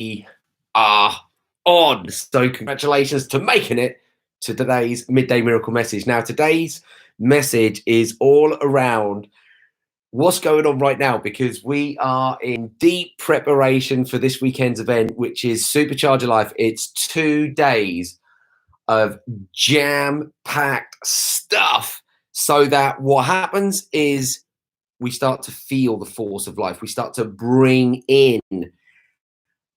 We are on. So congratulations to making it to today's Midday Miracle message. Now, today's message is all around what's going on right now, because we are in deep preparation for this weekend's event, which is Supercharge Your Life. It's 2 days of jam-packed stuff, so that what happens is we start to feel the force of life. We start to bring in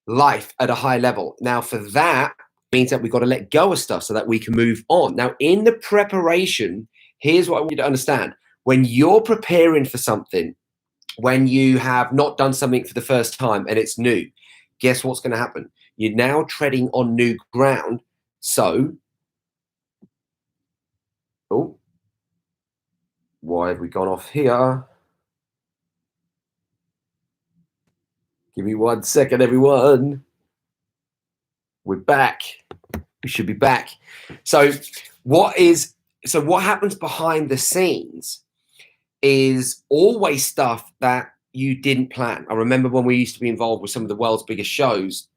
life at a high level. Now, for that means that we've got to let go of stuff so that we can move on. Now, in the preparation, here's what I want you to understand. When you're preparing for something, when you have not done something for the first time and it's new, guess what's going to happen? You're now treading on new ground. So, oh, why have we gone off here? Give me 1 second, everyone. We're back. We should be back. So what happens behind the scenes is always stuff that you didn't plan. I remember when we used to be involved with some of the world's biggest shows,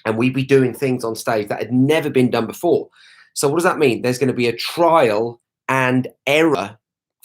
and we'd be doing things on stage that had never been done before. So what does that mean? There's going to be a trial and error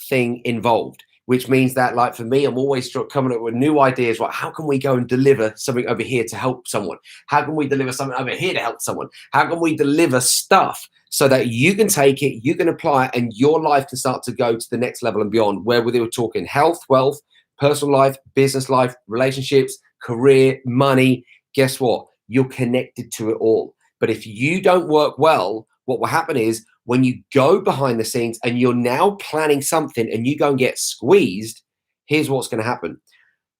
thing involved, which means that, like, for me, I'm always coming up with new ideas. Right? How can we go and deliver something over here to help someone? How can we deliver something over here to help someone? How can we deliver stuff so that you can take it, you can apply it, and your life can start to go to the next level and beyond, where we were talking health, wealth, personal life, business life, relationships, career, money. Guess what? You're connected to it all. But if you don't work well, what will happen is, when you go behind the scenes and you're now planning something and you go and get squeezed, here's what's going to happen.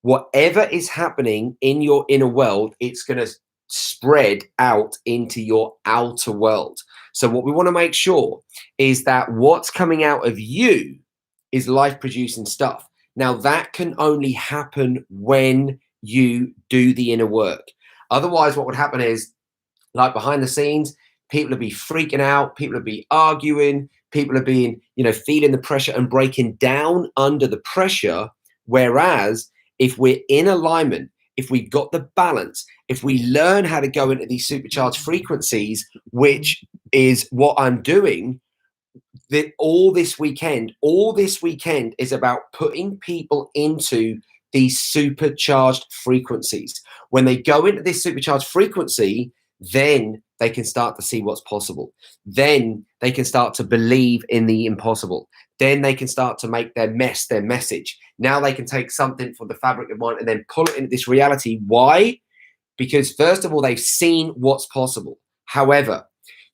Whatever is happening in your inner world, it's going to spread out into your outer world. So what we want to make sure is that what's coming out of you is life-producing stuff. Now, that can only happen when you do the inner work. Otherwise, what would happen is, like, behind the scenes, people will be freaking out, people will be arguing, people are being, feeling the pressure and breaking down under the pressure. Whereas if we're in alignment, if we've got the balance, if we learn how to go into these supercharged frequencies, which is what I'm doing, that all this weekend is about putting people into these supercharged frequencies. When they go into this supercharged frequency, then they can start to see what's possible. Then they can start to believe in the impossible. Then they can start to make their mess their message. Now they can take something from the fabric of mind and then pull it into this reality. Why? Because first of all, they've seen what's possible. However,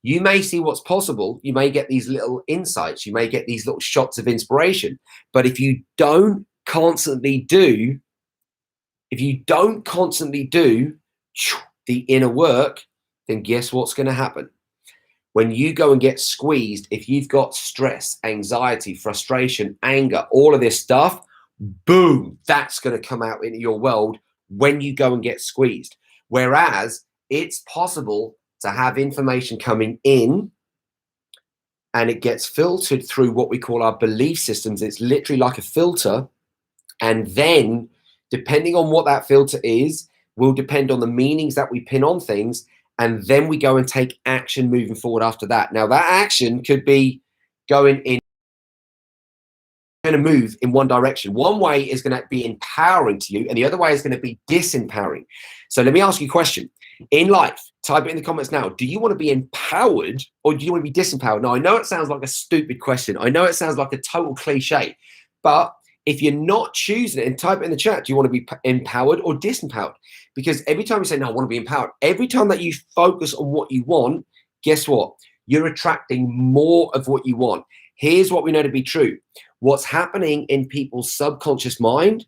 you may see what's possible. You may get these little insights. You may get these little shots of inspiration. But if you don't constantly do the inner work, then guess what's going to happen? When you go and get squeezed, if you've got stress, anxiety, frustration, anger, all of this stuff, boom, that's going to come out into your world when you go and get squeezed. Whereas it's possible to have information coming in and it gets filtered through what we call our belief systems. It's literally like a filter. And then, depending on what that filter is, will depend on the meanings that we pin on things. And then we go and take action moving forward after that. Now, that action could be going to move in one direction. One way is going to be empowering to you, and the other way is going to be disempowering. So let me ask you a question. In life, type it in the comments now. Do you want to be empowered or do you want to be disempowered? Now, I know it sounds like a stupid question. I know it sounds like a total cliche. But if you're not choosing it, and type it in the chat, do you want to be empowered or disempowered? Because every time you say, no, I want to be empowered, every time that you focus on what you want, guess what? You're attracting more of what you want. Here's what we know to be true. What's happening in people's subconscious mind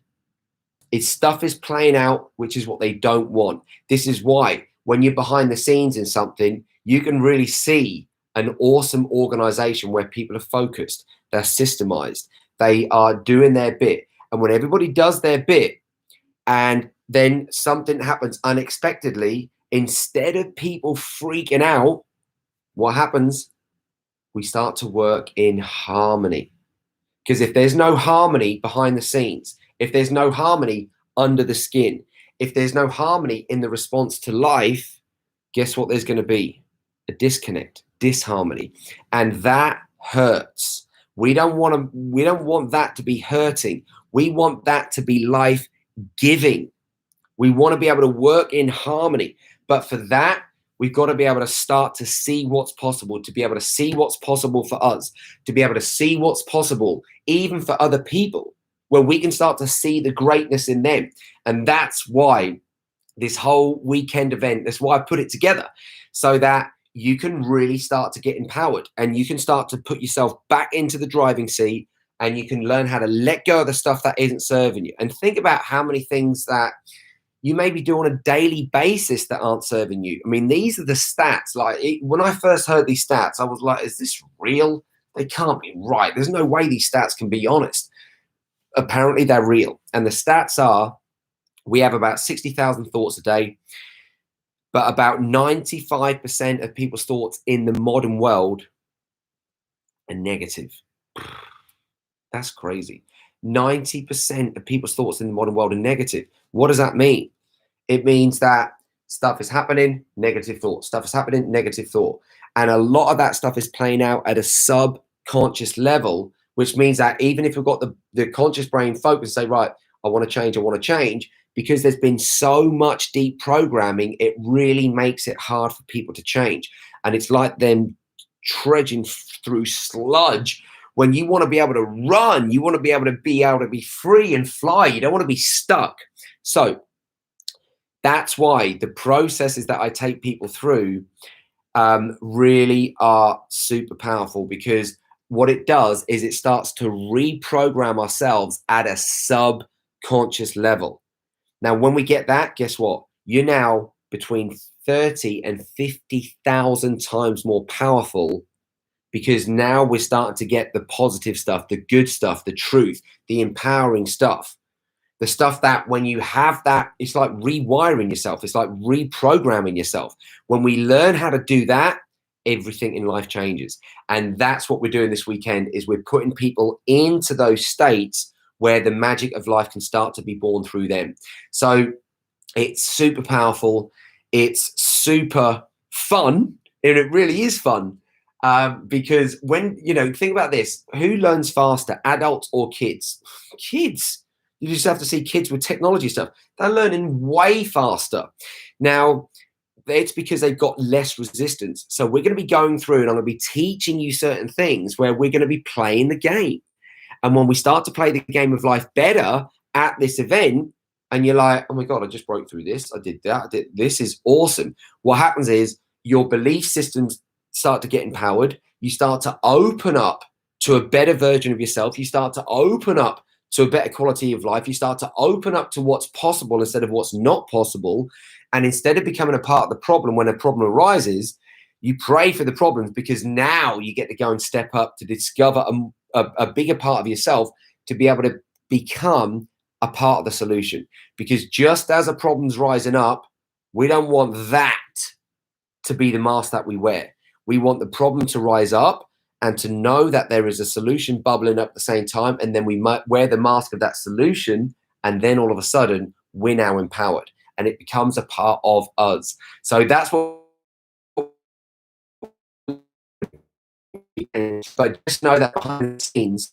is stuff is playing out, which is what they don't want. This is why when you're behind the scenes in something, you can really see an awesome organization where people are focused, they're systemized, they are doing their bit. And when everybody does their bit and then something happens unexpectedly, instead of people freaking out, what happens? We start to work in harmony. Because if there's no harmony behind the scenes, if there's no harmony under the skin, if there's no harmony in the response to life, guess what there's going to be? A disconnect, disharmony. And that hurts. We don't want that to be hurting. We want that to be life giving. We want to be able to work in harmony. But for that, we've got to be able to start to see what's possible, to be able to see what's possible for us, to be able to see what's possible even for other people, where we can start to see the greatness in them. And that's why this whole weekend event, that's why I put it together, so that you can really start to get empowered and you can start to put yourself back into the driving seat, and you can learn how to let go of the stuff that isn't serving you. And think about how many things that you maybe do on a daily basis that aren't serving you. I mean, these are the stats. Like when I first heard these stats, I was like, is this real? They can't be right. There's no way these stats can be honest. Apparently they're real. And the stats are, we have about 60,000 thoughts a day, but about 95% of people's thoughts in the modern world are negative. That's crazy. 90% of people's thoughts in the modern world are negative. What does that mean? It means that stuff is happening, negative thought. Stuff is happening, negative thought. And a lot of that stuff is playing out at a subconscious level, which means that even if we've got the conscious brain focused, say, right, I want to change, because there's been so much deep programming, it really makes it hard for people to change. And it's like them trudging through sludge. When you want to be able to run, you want to be able to be free and fly. You don't want to be stuck. So that's why the processes that I take people through really are super powerful, because what it does is it starts to reprogram ourselves at a subconscious level. Now, when we get that, guess what? You're now between 30 and 50,000 times more powerful, because now we're starting to get the positive stuff, the good stuff, the truth, the empowering stuff, the stuff that when you have that, it's like rewiring yourself. It's like reprogramming yourself. When we learn how to do that, everything in life changes. And that's what we're doing this weekend, is we're putting people into those states where the magic of life can start to be born through them. So it's super powerful. It's super fun. And it really is fun. Because when, think about this, who learns faster, adults or kids? Kids. You just have to see kids with technology stuff. They're learning way faster. Now, it's because they've got less resistance. So we're going to be going through, and I'm going to be teaching you certain things where we're going to be playing the game. And when we start to play the game of life better at this event, and you're like, oh my God, I just broke through this. I did that. This is awesome. What happens is your belief systems start to get empowered. You start to open up to a better version of yourself. You start to open up to a better quality of life. You start to open up to what's possible instead of what's not possible. And instead of becoming a part of the problem when a problem arises, you pray for the problems, because now you get to go and step up to discover a bigger part of yourself, to be able to become a part of the solution. Because just as a problem's rising up, we don't want that to be the mask that we wear. We want the problem to rise up and to know that there is a solution bubbling up at the same time. And then we might wear the mask of that solution. And then all of a sudden, we're now empowered and it becomes a part of us. So that's what. But just know that behind the scenes,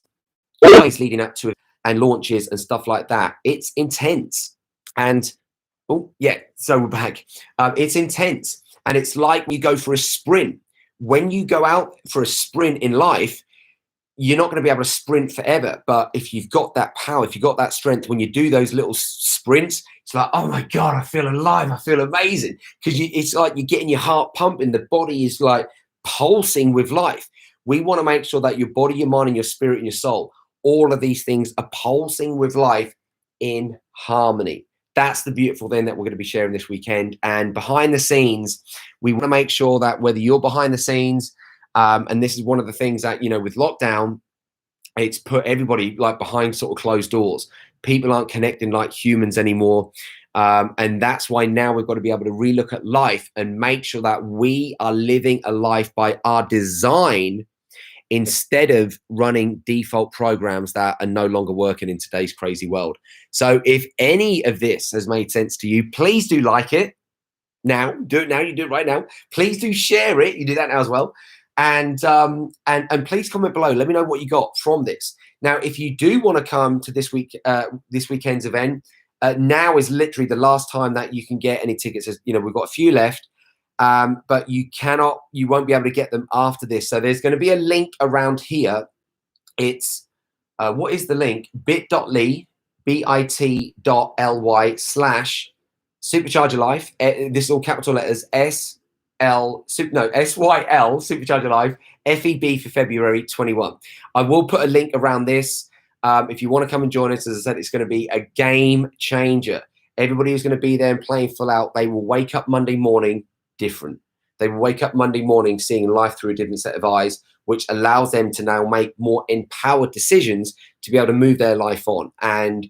always leading up to it and launches and stuff like that, it's intense. And oh yeah, so we're back. It's intense, and it's like you go for a sprint. When you go out for a sprint in life, you're not going to be able to sprint forever. But if you've got that power, if you've got that strength, when you do those little sprints, it's like, oh my God, I feel alive. I feel amazing. Because it's like you're getting your heart pumping. The body is like pulsing with life. We want to make sure that your body, your mind, and your spirit and your soul, all of these things are pulsing with life in harmony. That's the beautiful thing that we're going to be sharing this weekend. And behind the scenes, we want to make sure that whether you're behind the scenes, and this is one of the things that, with lockdown, it's put everybody like behind sort of closed doors. People aren't connecting like humans anymore. And that's why now we've got to be able to relook at life and make sure that we are living a life by our design instead of running default programs that are no longer working in today's crazy world. So if any of this has made sense to you, please do like it now. Do it now. You do it right now. Please do share it. You do that now as well. And please comment below. Let me know what you got from this. Now, if you do want to come to this weekend's event, now is literally the last time that you can get any tickets. You know, we've got a few left. But you won't be able to get them after this. So there's going to be a link around here. It's, what is the link? bit.ly, bit.ly/Supercharge Your Life. This is all capital letters, SYL, Supercharge Your Life, FEB for February 21. I will put a link around this. If you want to come and join us, as I said, it's going to be a game changer. Everybody who's going to be there and playing full out, they will wake up Monday morning different. They wake up Monday morning seeing life through a different set of eyes, which allows them to now make more empowered decisions to be able to move their life on. And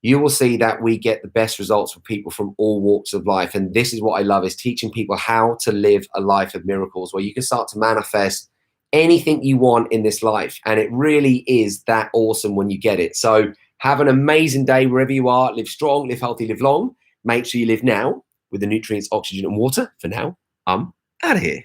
you will see that we get the best results for people from all walks of life. And this is what I love, is teaching people how to live a life of miracles, where you can start to manifest anything you want in this life. And it really is that awesome when you get it. So have an amazing day wherever you are. Live strong, live healthy, live long. Make sure you live now with the nutrients, oxygen, and water. For now, I'm out of here.